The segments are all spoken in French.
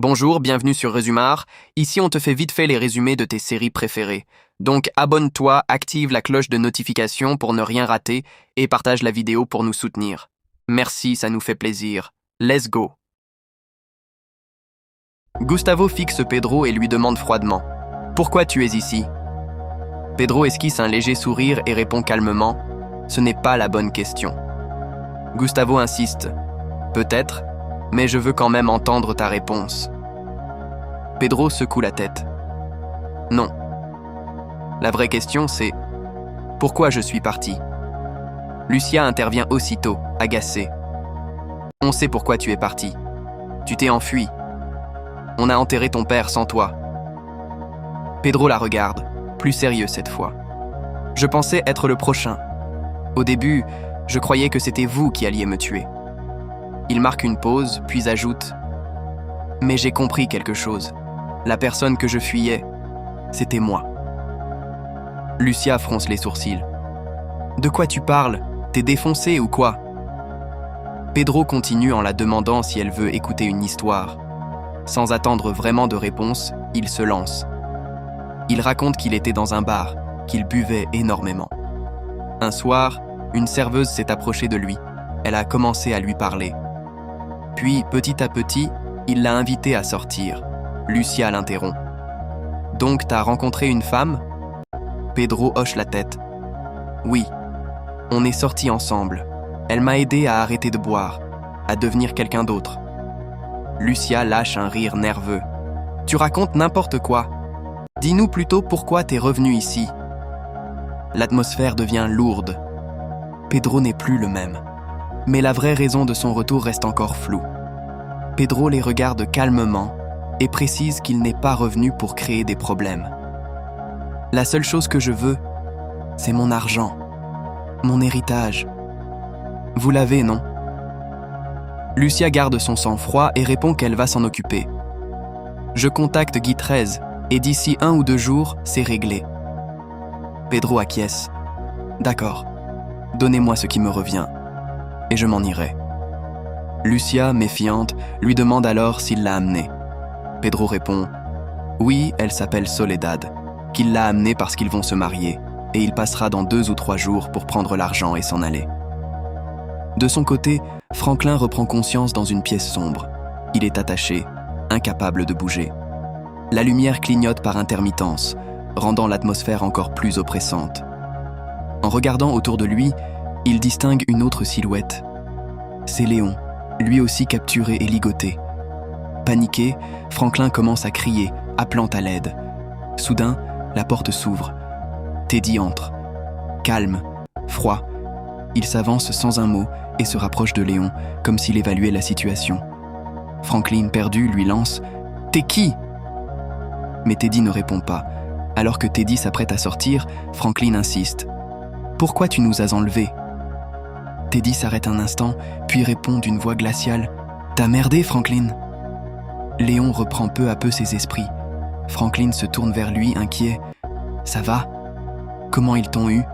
Bonjour, bienvenue sur Résumar. Ici, on te fait vite fait les résumés de tes séries préférées. Donc, abonne-toi, active la cloche de notification pour ne rien rater et partage la vidéo pour nous soutenir. Merci, ça nous fait plaisir. Let's go. Gustavo fixe Pedro et lui demande froidement « Pourquoi tu es ici ?» Pedro esquisse un léger sourire et répond calmement « Ce n'est pas la bonne question. » Gustavo insiste « Peut-être, mais je veux quand même entendre ta réponse. » Pedro secoue la tête. « Non. La vraie question, c'est « Pourquoi je suis parti ?» Lucia intervient aussitôt, agacée. « On sait pourquoi tu es parti. Tu t'es enfui. On a enterré ton père sans toi. » Pedro la regarde, plus sérieux cette fois. « Je pensais être le prochain. Au début, je croyais que c'était vous qui alliez me tuer. » Il marque une pause, puis ajoute « Mais j'ai compris quelque chose. La personne que je fuyais, c'était moi. » Lucia fronce les sourcils. « De quoi tu parles? T'es défoncé ou quoi ?» Pedro continue en la demandant si elle veut écouter une histoire. Sans attendre vraiment de réponse, il se lance. Il raconte qu'il était dans un bar, qu'il buvait énormément. Un soir, une serveuse s'est approchée de lui. Elle a commencé à lui parler. Puis, petit à petit, il l'a invitée à sortir. Lucia l'interrompt. « Donc, t'as rencontré une femme ?» Pedro hoche la tête. « Oui, on est sortis ensemble. Elle m'a aidé à arrêter de boire, à devenir quelqu'un d'autre. » Lucia lâche un rire nerveux. « Tu racontes n'importe quoi. Dis-nous plutôt pourquoi t'es revenu ici. » L'atmosphère devient lourde. Pedro n'est plus le même. Mais la vraie raison de son retour reste encore floue. Pedro les regarde calmement et précise qu'il n'est pas revenu pour créer des problèmes. « La seule chose que je veux, c'est mon argent, mon héritage. Vous l'avez, non ?» Lucia garde son sang-froid et répond qu'elle va s'en occuper. « Je contacte Guy XIII et d'ici 1 ou 2 jours, c'est réglé. » Pedro acquiesce. « D'accord, donnez-moi ce qui me revient et je m'en irai. » Lucia, méfiante, lui demande alors s'il l'a amenée. Pedro répond « Oui, elle s'appelle Soledad, qu'il l'a amenée parce qu'ils vont se marier et il passera dans 2 ou 3 jours pour prendre l'argent et s'en aller. » De son côté, Franklin reprend conscience dans une pièce sombre. Il est attaché, incapable de bouger. La lumière clignote par intermittence, rendant l'atmosphère encore plus oppressante. En regardant autour de lui, il distingue une autre silhouette. C'est Léon, lui aussi capturé et ligoté. Paniqué, Franklin commence à crier, appelant à l'aide. Soudain, la porte s'ouvre. Teddy entre. Calme, froid. Il s'avance sans un mot et se rapproche de Léon, comme s'il évaluait la situation. Franklin, perdu, lui lance « T'es qui ?» Mais Teddy ne répond pas. Alors que Teddy s'apprête à sortir, Franklin insiste. « Pourquoi tu nous as enlevés ?» Teddy s'arrête un instant, puis répond d'une voix glaciale « T'as merdé, Franklin ?» Léon reprend peu à peu ses esprits. Franklin se tourne vers lui, inquiet. « Ça va ? Comment ils t'ont eu ?»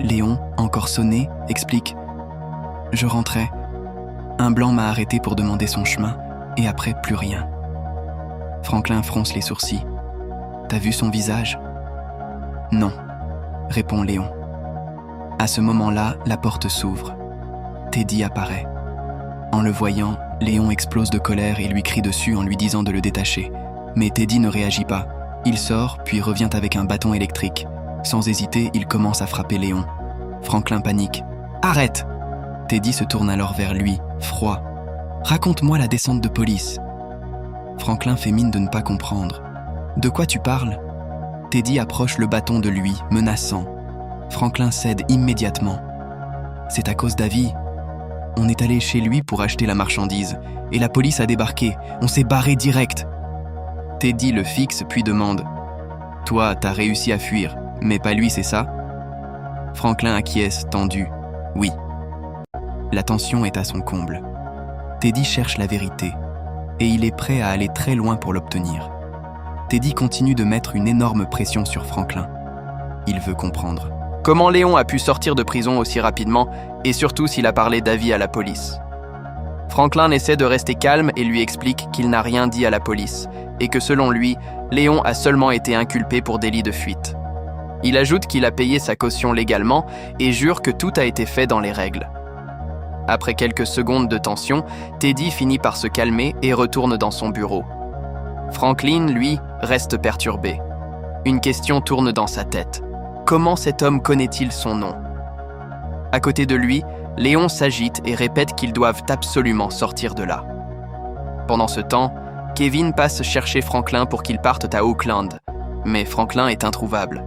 Léon, encore sonné, explique « Je rentrais. Un blanc m'a arrêté pour demander son chemin, et après, plus rien. » Franklin fronce les sourcils. « T'as vu son visage ?» ?»« Non, » répond Léon. À ce moment-là, la porte s'ouvre. Teddy apparaît. En le voyant, Léon explose de colère et lui crie dessus en lui disant de le détacher. Mais Teddy ne réagit pas. Il sort, puis revient avec un bâton électrique. Sans hésiter, il commence à frapper Léon. Franklin panique. « Arrête !» Teddy se tourne alors vers lui, froid. « Raconte-moi la descente de police. » Franklin fait mine de ne pas comprendre. « De quoi tu parles ?» Teddy approche le bâton de lui, menaçant. Franklin cède immédiatement. « C'est à cause d'Avi. On est allé chez lui pour acheter la marchandise, et la police a débarqué. On s'est barré direct. » Teddy le fixe puis demande « Toi, t'as réussi à fuir, mais pas lui, c'est ça ?» Franklin acquiesce, tendu. « Oui. » La tension est à son comble. Teddy cherche la vérité, et il est prêt à aller très loin pour l'obtenir. Teddy continue de mettre une énorme pression sur Franklin. Il veut comprendre. Comment Léon a pu sortir de prison aussi rapidement, et surtout s'il a parlé d'Avi à la police. Franklin essaie de rester calme et lui explique qu'il n'a rien dit à la police et que selon lui, Léon a seulement été inculpé pour délit de fuite. Il ajoute qu'il a payé sa caution légalement et jure que tout a été fait dans les règles. Après quelques secondes de tension, Teddy finit par se calmer et retourne dans son bureau. Franklin, lui, reste perturbé. Une question tourne dans sa tête. Comment cet homme connaît-il son nom? À côté de lui, Léon s'agite et répète qu'ils doivent absolument sortir de là. Pendant ce temps, Kevin passe chercher Franklin pour qu'ils partent à Oakland, mais Franklin est introuvable.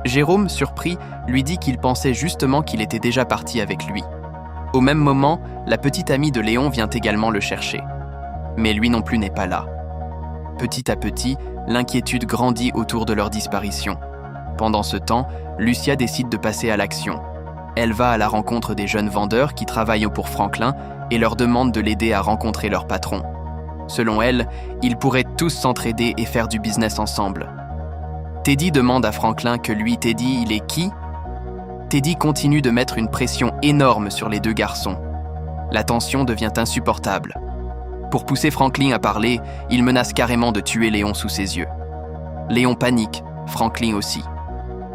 Jérôme, surpris, lui dit qu'il pensait justement qu'il était déjà parti avec lui. Au même moment, la petite amie de Léon vient également le chercher. Mais lui non plus n'est pas là. Petit à petit, l'inquiétude grandit autour de leur disparition. Pendant ce temps, Lucia décide de passer à l'action. Elle va à la rencontre des jeunes vendeurs qui travaillent pour Franklin et leur demande de l'aider à rencontrer leur patron. Selon elle, ils pourraient tous s'entraider et faire du business ensemble. Teddy demande à Franklin que lui, Teddy, il est qui? Teddy continue de mettre une pression énorme sur les deux garçons. La tension devient insupportable. Pour pousser Franklin à parler, il menace carrément de tuer Léon sous ses yeux. Léon panique, Franklin aussi.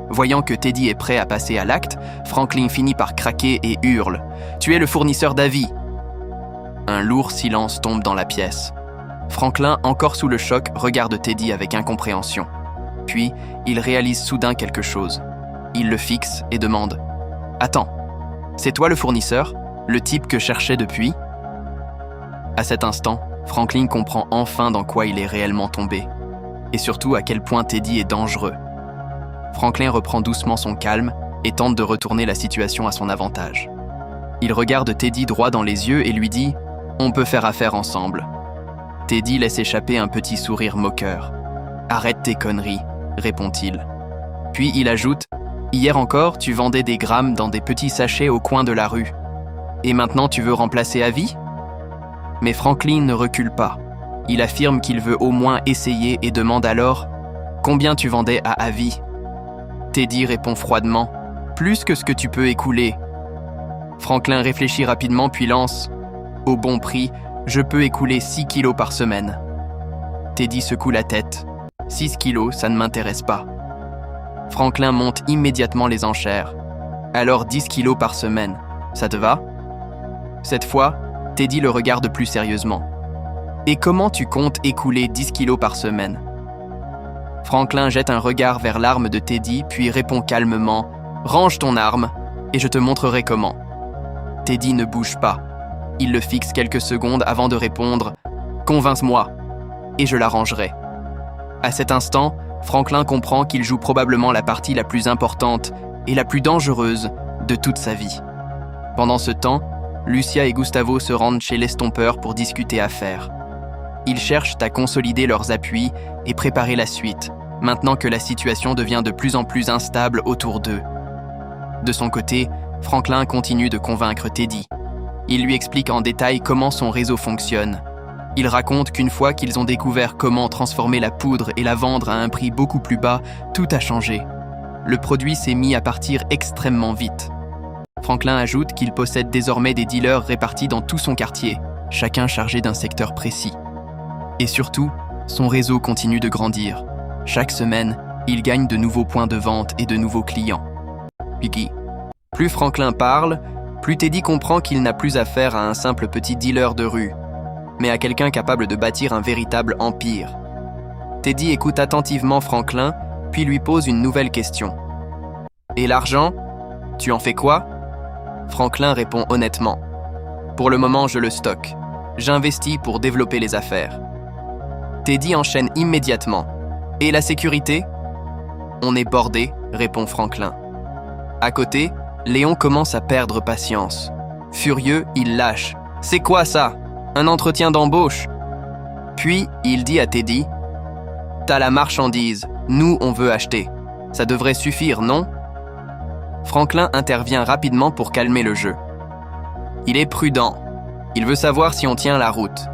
Voyant que Teddy est prêt à passer à l'acte, Franklin finit par craquer et hurle « Tu es le fournisseur d'avis !» Un lourd silence tombe dans la pièce. Franklin, encore sous le choc, regarde Teddy avec incompréhension. Puis, il réalise soudain quelque chose. Il le fixe et demande « Attends, c'est toi le fournisseur? Le type que cherchais depuis ?» À cet instant, Franklin comprend enfin dans quoi il est réellement tombé. Et surtout à quel point Teddy est dangereux. Franklin reprend doucement son calme et tente de retourner la situation à son avantage. Il regarde Teddy droit dans les yeux et lui dit « On peut faire affaire ensemble ». Teddy laisse échapper un petit sourire moqueur. « Arrête tes conneries », répond-il. Puis il ajoute « Hier encore, tu vendais des grammes dans des petits sachets au coin de la rue. Et maintenant tu veux remplacer à vie ?» Mais Franklin ne recule pas. Il affirme qu'il veut au moins essayer et demande alors « Combien tu vendais à avis ?» Teddy répond froidement « Plus que ce que tu peux écouler. » Franklin réfléchit rapidement puis lance « Au bon prix, je peux écouler 6 kilos par semaine. » Teddy secoue la tête. « 6 kilos, ça ne m'intéresse pas. » Franklin monte immédiatement les enchères. « Alors 10 kilos par semaine, ça te va ?» Cette fois, Teddy le regarde plus sérieusement. « Et comment tu comptes écouler 10 kilos par semaine ?» Franklin jette un regard vers l'arme de Teddy, puis répond calmement « Range ton arme, et je te montrerai comment. » Teddy ne bouge pas. Il le fixe quelques secondes avant de répondre « Convainc-moi, et je la rangerai. » À cet instant, Franklin comprend qu'il joue probablement la partie la plus importante et la plus dangereuse de toute sa vie. Pendant ce temps, Lucia et Gustavo se rendent chez l'estompeur pour discuter affaires. Ils cherchent à consolider leurs appuis et préparer la suite, maintenant que la situation devient de plus en plus instable autour d'eux. De son côté, Franklin continue de convaincre Teddy. Il lui explique en détail comment son réseau fonctionne. Il raconte qu'une fois qu'ils ont découvert comment transformer la poudre et la vendre à un prix beaucoup plus bas, tout a changé. Le produit s'est mis à partir extrêmement vite. Franklin ajoute qu'il possède désormais des dealers répartis dans tout son quartier, chacun chargé d'un secteur précis. Et surtout, son réseau continue de grandir. Chaque semaine, il gagne de nouveaux points de vente et de nouveaux clients. Puis, plus Franklin parle, plus Teddy comprend qu'il n'a plus affaire à un simple petit dealer de rue, mais à quelqu'un capable de bâtir un véritable empire. Teddy écoute attentivement Franklin, puis lui pose une nouvelle question. « Et l'argent? Tu en fais quoi ?» Franklin répond honnêtement. « Pour le moment, je le stocke. J'investis pour développer les affaires. » Teddy enchaîne immédiatement. « Et la sécurité ?»« On est bordé, » répond Franklin. À côté, Léon commence à perdre patience. Furieux, il lâche. « C'est quoi ça? Un entretien d'embauche ?» Puis, il dit à Teddy, « T'as la marchandise, nous on veut acheter. Ça devrait suffire, non ?» Franklin intervient rapidement pour calmer le jeu. Il est prudent. Il veut savoir si on tient la route.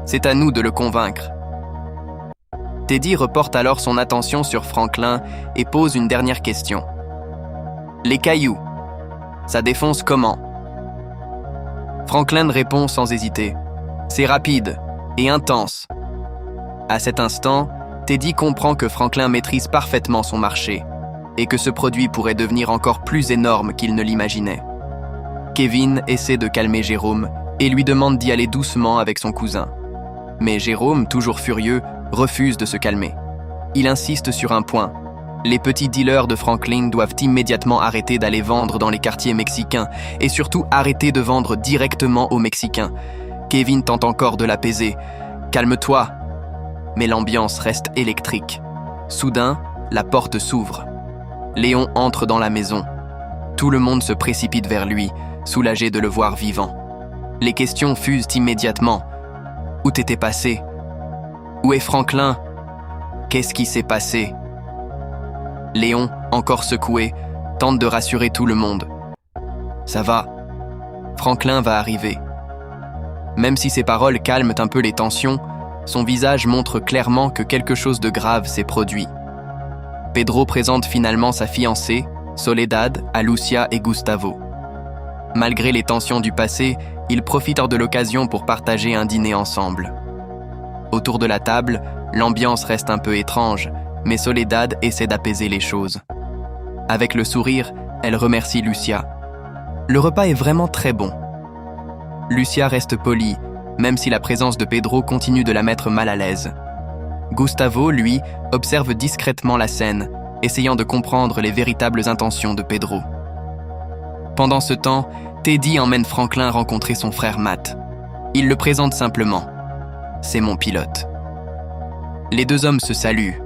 C'est à nous de le convaincre. Teddy reporte alors son attention sur Franklin et pose une dernière question. « Les cailloux, ça défonce comment ?» Franklin répond sans hésiter. C'est rapide et intense. À cet instant, Teddy comprend que Franklin maîtrise parfaitement son marché et que ce produit pourrait devenir encore plus énorme qu'il ne l'imaginait. Kevin essaie de calmer Jérôme et lui demande d'y aller doucement avec son cousin. Mais Jérôme, toujours furieux, refuse de se calmer. Il insiste sur un point. Les petits dealers de Franklin doivent immédiatement arrêter d'aller vendre dans les quartiers mexicains et surtout arrêter de vendre directement aux Mexicains. Kevin tente encore de l'apaiser. « Calme-toi !» Mais l'ambiance reste électrique. Soudain, la porte s'ouvre. Léon entre dans la maison. Tout le monde se précipite vers lui, soulagé de le voir vivant. Les questions fusent immédiatement. « Où t'étais passé ? Où est Franklin ? Qu'est-ce qui s'est passé ?» Léon, encore secoué, tente de rassurer tout le monde. « Ça va. Franklin va arriver. » Même si ses paroles calment un peu les tensions, son visage montre clairement que quelque chose de grave s'est produit. Pedro présente finalement sa fiancée, Soledad, à Lucia et Gustavo. Malgré les tensions du passé, ils profitent de l'occasion pour partager un dîner ensemble. Autour de la table, l'ambiance reste un peu étrange, mais Soledad essaie d'apaiser les choses. Avec le sourire, elle remercie Lucia. Le repas est vraiment très bon. Lucia reste polie, même si la présence de Pedro continue de la mettre mal à l'aise. Gustavo, lui, observe discrètement la scène, essayant de comprendre les véritables intentions de Pedro. Pendant ce temps, Teddy emmène Franklin rencontrer son frère Matt. Il le présente simplement. « C'est mon pilote. » Les deux hommes se saluent.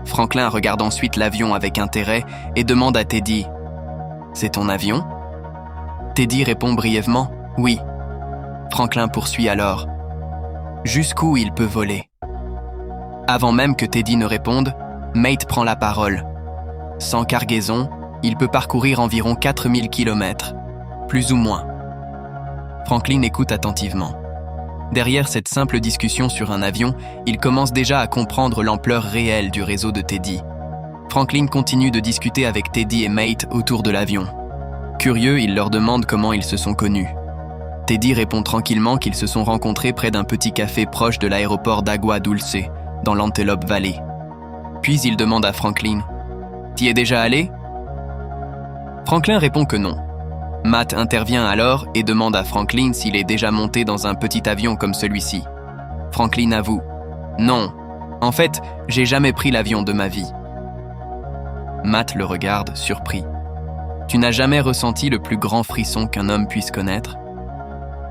Franklin regarde ensuite l'avion avec intérêt et demande à Teddy « C'est ton avion ?» Teddy répond brièvement « Oui ». Franklin poursuit alors « Jusqu'où il peut voler ?» Avant même que Teddy ne réponde, Mate prend la parole. Sans cargaison, il peut parcourir environ 4000 km, plus ou moins. Franklin écoute attentivement. Derrière cette simple discussion sur un avion, il commence déjà à comprendre l'ampleur réelle du réseau de Teddy. Franklin continue de discuter avec Teddy et Mate autour de l'avion. Curieux, il leur demande comment ils se sont connus. Teddy répond tranquillement qu'ils se sont rencontrés près d'un petit café proche de l'aéroport d'Agua Dulce, dans l'Antelope Valley. Puis il demande à Franklin « T'y es déjà allé ?» Franklin répond que non. Matt intervient alors et demande à Franklin s'il est déjà monté dans un petit avion comme celui-ci. Franklin avoue « Non, en fait, j'ai jamais pris l'avion de ma vie. » Matt le regarde, surpris. « Tu n'as jamais ressenti le plus grand frisson qu'un homme puisse connaître ?»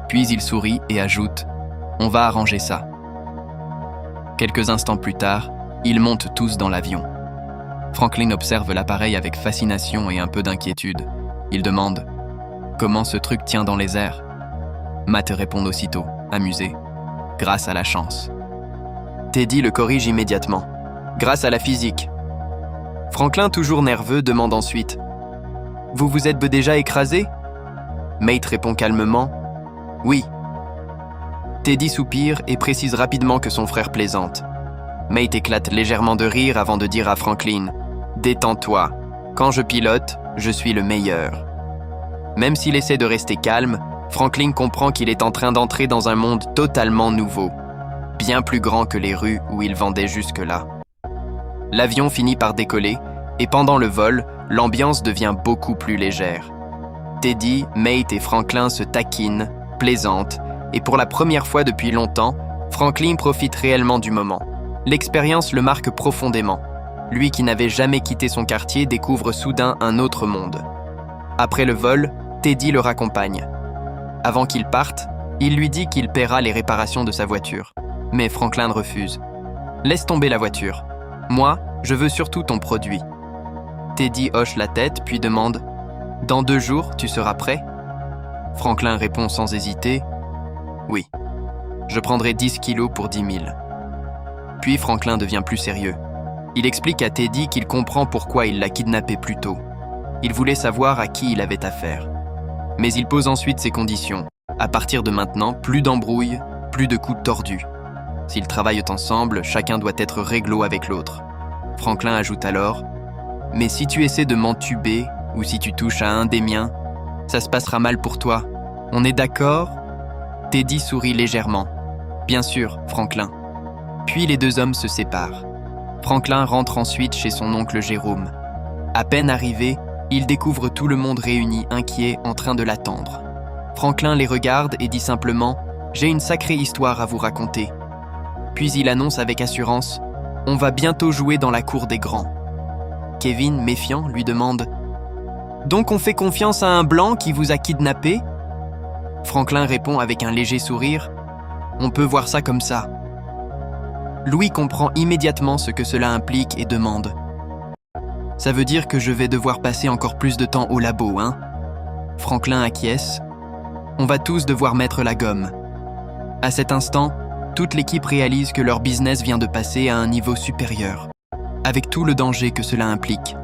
Puis il sourit et ajoute « On va arranger ça. » Quelques instants plus tard, ils montent tous dans l'avion. Franklin observe l'appareil avec fascination et un peu d'inquiétude. Il demande « Comment ce truc tient dans les airs ?» Matt répond aussitôt, amusé « Grâce à la chance. » Teddy le corrige immédiatement « Grâce à la physique. » Franklin, toujours nerveux, demande ensuite « Vous vous êtes déjà écrasé ?» Mate répond calmement « Oui. » Teddy soupire et précise rapidement que son frère plaisante. Mate éclate légèrement de rire avant de dire à Franklin « Détends-toi, quand je pilote, je suis le meilleur. » Même s'il essaie de rester calme, Franklin comprend qu'il est en train d'entrer dans un monde totalement nouveau, bien plus grand que les rues où il vendait jusque-là. L'avion finit par décoller, et pendant le vol, l'ambiance devient beaucoup plus légère. Teddy, Mate et Franklin se taquinent, plaisantent, et pour la première fois depuis longtemps, Franklin profite réellement du moment. L'expérience le marque profondément. Lui qui n'avait jamais quitté son quartier découvre soudain un autre monde. Après le vol, Teddy le raccompagne. Avant qu'il parte, il lui dit qu'il paiera les réparations de sa voiture. Mais Franklin refuse. « Laisse tomber la voiture. Moi, je veux surtout ton produit. » Teddy hoche la tête puis demande « Dans 2 jours, tu seras prêt ?» Franklin répond sans hésiter « Oui. Je prendrai 10 kilos pour 10 000. » Puis Franklin devient plus sérieux. Il explique à Teddy qu'il comprend pourquoi il l'a kidnappé plus tôt. Il voulait savoir à qui il avait affaire. Mais il pose ensuite ses conditions. À partir de maintenant, plus d'embrouilles, plus de coups tordus. S'ils travaillent ensemble, chacun doit être réglo avec l'autre. Franklin ajoute alors « Mais si tu essaies de m'entuber ou si tu touches à un des miens, ça se passera mal pour toi. On est d'accord ?» Teddy sourit légèrement. Bien sûr, Franklin. Puis les deux hommes se séparent. Franklin rentre ensuite chez son oncle Jérôme. À peine arrivé, il découvre tout le monde réuni, inquiet, en train de l'attendre. Franklin les regarde et dit simplement « J'ai une sacrée histoire à vous raconter ». Puis il annonce avec assurance « On va bientôt jouer dans la cour des grands ». Kevin, méfiant, lui demande « Donc on fait confiance à un blanc qui vous a kidnappé ?» Franklin répond avec un léger sourire « On peut voir ça comme ça ». Louis comprend immédiatement ce que cela implique et demande « Ça veut dire que je vais devoir passer encore plus de temps au labo, hein ?» Franklin acquiesce « On va tous devoir mettre la gomme. » À cet instant, toute l'équipe réalise que leur business vient de passer à un niveau supérieur, avec tout le danger que cela implique.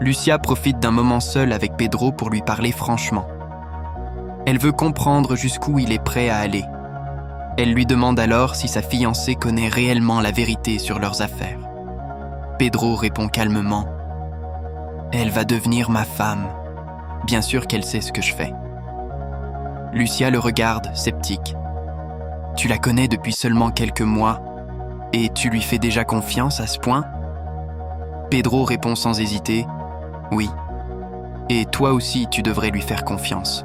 Lucia profite d'un moment seul avec Pedro pour lui parler franchement. Elle veut comprendre jusqu'où il est prêt à aller. Elle lui demande alors si sa fiancée connaît réellement la vérité sur leurs affaires. Pedro répond calmement « Elle va devenir ma femme. Bien sûr qu'elle sait ce que je fais. » Lucia le regarde, sceptique. « Tu la connais depuis seulement quelques mois et tu lui fais déjà confiance à ce point ?» Pedro répond sans hésiter « Oui. Et toi aussi, tu devrais lui faire confiance. »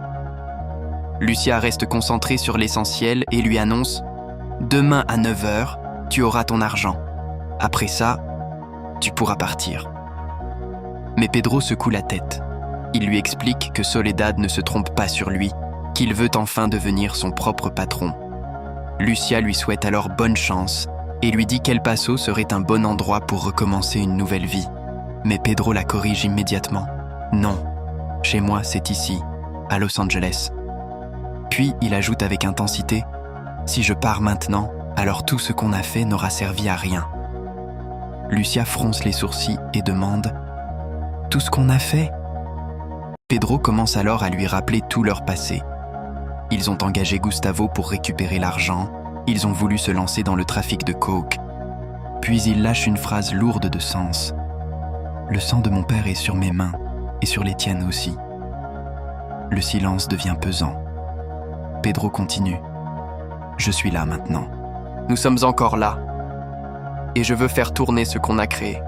Lucia reste concentrée sur l'essentiel et lui annonce « Demain à 9h, tu auras ton argent. Après ça, tu pourras partir. » Mais Pedro secoue la tête. Il lui explique que Soledad ne se trompe pas sur lui, qu'il veut enfin devenir son propre patron. Lucia lui souhaite alors bonne chance et lui dit qu'El Paso serait un bon endroit pour recommencer une nouvelle vie. Mais Pedro la corrige immédiatement. « Non, chez moi c'est ici, à Los Angeles. » Puis il ajoute avec intensité « Si je pars maintenant, alors tout ce qu'on a fait n'aura servi à rien. » Lucia fronce les sourcils et demande « Tout ce qu'on a fait ?» Pedro commence alors à lui rappeler tout leur passé. Ils ont engagé Gustavo pour récupérer l'argent, ils ont voulu se lancer dans le trafic de coke. Puis il lâche une phrase lourde de sens. « Le sang de mon père est sur mes mains, et sur les tiennes aussi. » Le silence devient pesant. Pedro continue. « Je suis là maintenant. Nous sommes encore là. Et je veux faire tourner ce qu'on a créé. »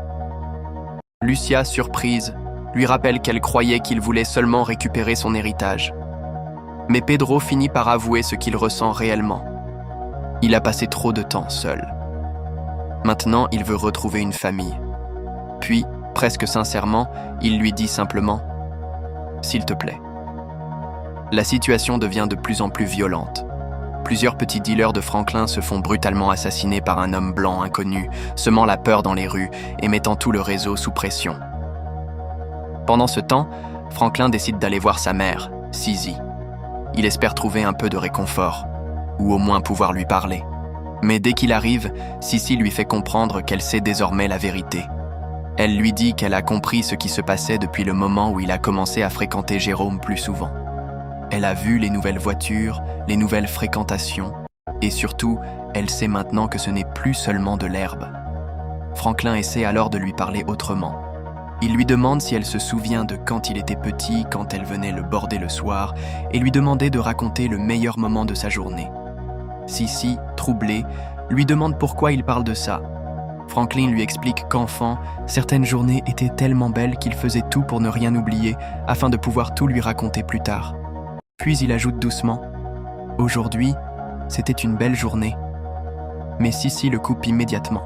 Lucia, surprise, lui rappelle qu'elle croyait qu'il voulait seulement récupérer son héritage. Mais Pedro finit par avouer ce qu'il ressent réellement. Il a passé trop de temps seul. Maintenant, il veut retrouver une famille. Puis, presque sincèrement, il lui dit simplement « S'il te plaît. » La situation devient de plus en plus violente. Plusieurs petits dealers de Franklin se font brutalement assassiner par un homme blanc inconnu, semant la peur dans les rues et mettant tout le réseau sous pression. Pendant ce temps, Franklin décide d'aller voir sa mère, Sisi. Il espère trouver un peu de réconfort, ou au moins pouvoir lui parler. Mais dès qu'il arrive, Sisi lui fait comprendre qu'elle sait désormais la vérité. Elle lui dit qu'elle a compris ce qui se passait depuis le moment où il a commencé à fréquenter Jérôme plus souvent. Elle a vu les nouvelles voitures, les nouvelles fréquentations, et surtout, elle sait maintenant que ce n'est plus seulement de l'herbe. Franklin essaie alors de lui parler autrement. Il lui demande si elle se souvient de quand il était petit, quand elle venait le border le soir, et lui demandait de raconter le meilleur moment de sa journée. Sisi, troublée, lui demande pourquoi il parle de ça. Franklin lui explique qu'enfant, certaines journées étaient tellement belles qu'il faisait tout pour ne rien oublier, afin de pouvoir tout lui raconter plus tard. Puis il ajoute doucement « Aujourd'hui, c'était une belle journée. » Mais Sisi le coupe immédiatement.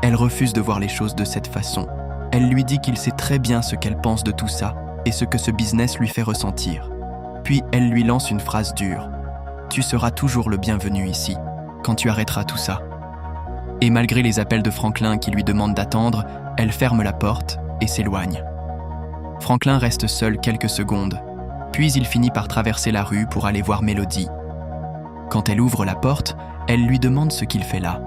Elle refuse de voir les choses de cette façon. Elle lui dit qu'il sait très bien ce qu'elle pense de tout ça et ce que ce business lui fait ressentir. Puis elle lui lance une phrase dure. « Tu seras toujours le bienvenu ici, quand tu arrêteras tout ça. » Et malgré les appels de Franklin qui lui demandent d'attendre, elle ferme la porte et s'éloigne. Franklin reste seul quelques secondes, puis il finit par traverser la rue pour aller voir Mélodie. Quand elle ouvre la porte, elle lui demande ce qu'il fait là.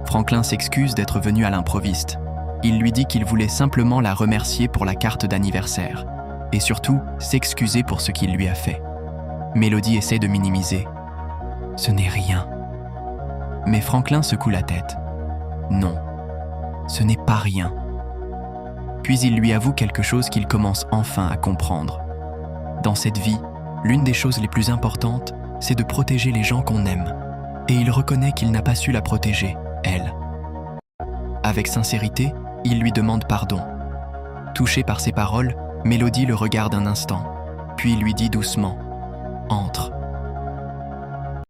Franklin s'excuse d'être venu à l'improviste. Il lui dit qu'il voulait simplement la remercier pour la carte d'anniversaire, et surtout s'excuser pour ce qu'il lui a fait. Mélodie essaie de minimiser. « Ce n'est rien. » Mais Franklin secoue la tête. « Non, ce n'est pas rien. » Puis il lui avoue quelque chose qu'il commence enfin à comprendre. Dans cette vie, l'une des choses les plus importantes, c'est de protéger les gens qu'on aime. Et il reconnaît qu'il n'a pas su la protéger, elle. Avec sincérité, il lui demande pardon. Touchée par ses paroles, Mélodie le regarde un instant, puis lui dit doucement « Entre ».